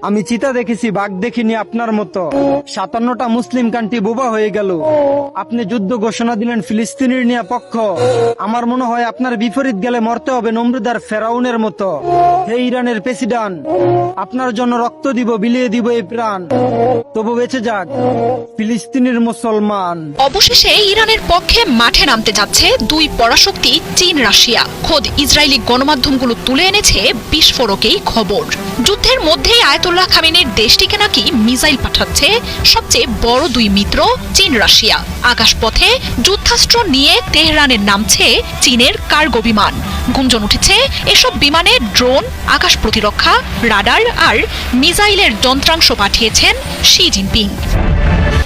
আমি চিতা দেখেছি, বাঘ দেখিনি আপনার মতো। 57টা মুসলিম কান্ট্রি বোবা হয়ে গেল। আপনি যুদ্ধ ঘোষণা দিলেন ফিলিস্তিনের নিয়ে পক্ষ। আমার মনে হয় আপনার বিপরীত গেলে মরতে হবে নমরুদার ফেরাউনের মতো। হে ইরানের প্রেসিডেন্ট, আপনার জন্য রক্ত দিব, বিলিয়ে দিব এই প্রাণ, তবু বেঁচে যাক ফিলিস্তিনের মুসলমান। অবশেষে ইরানের পক্ষে মাঠে নামতে যাচ্ছে দুই পরাশক্তি চীন রাশিয়া। খোদ ইসরায়েলি গণমাধ্যমগুলো তুলে এনেছে বিস্ফোরকেই খবর। যুদ্ধের মধ্যেই আয়াতুল্লাহ খামেনির দেশটিকে নাকি মিসাইল পাঠাচ্ছে সবচেয়ে বড় দুই মিত্র চীন রাশিয়া। আকাশপথে যুদ্ধাস্ত্র নিয়ে তেহরানের নামছে চীনের কার্গো বিমান। গুঞ্জন উঠেছে এসব বিমানে ড্রোন, আকাশ প্রতিরক্ষা, রাডার আর মিসাইলের যন্ত্রাংশ পাঠিয়েছেন শি জিনপিং।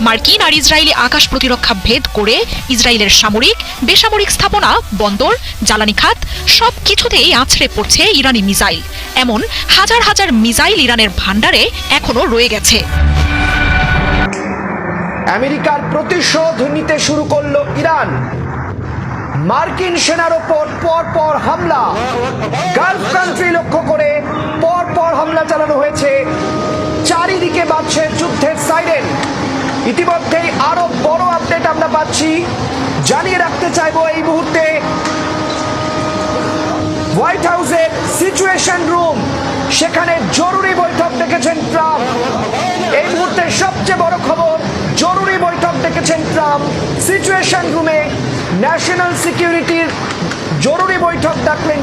মার্কিন আর ইসরায়েলি আকাশ প্রতিরক্ষা ভেদ করে ইসরায়েলের সামরিক, বেসামরিক স্থাপনা, বন্দর, জ্বালানি খাত সব কিছুতেই আছড়ে পড়ছে ইরানি মিসাইল। এমন হাজার হাজার মিসাইল ইরানের ভান্ডারে এখনো রয়ে গেছে। আমেরিকার প্রতিশোধ নিতে শুরু করলো ইরান। মার্কিন সেনার ওপর পরপর হামলা, গালফ কান্ট্রি লক্ষ্য করে পরপর হামলা চালানো হয়েছে। চারিদিকে বাজছে যুদ্ধের সাইরেন। ইতিমধ্যেই আরো বড় আপডেট আমরা পাচ্ছি। জানিয়ে রাখতে চাইবো এই মুহূর্তে হোয়াইট হাউসের সিচুয়েশন রুম, সেখানে জরুরি বৈঠক ডেকেছেন ট্রাম্প। এই মুহূর্তে সবচেয়ে বড় খবর, জরুরি বৈঠক ডেকেছেন ট্রাম্প। সিচুয়েশন রুমে ন্যাশনাল সিকিউরিটির জরুরি বৈঠক ডাকলেন।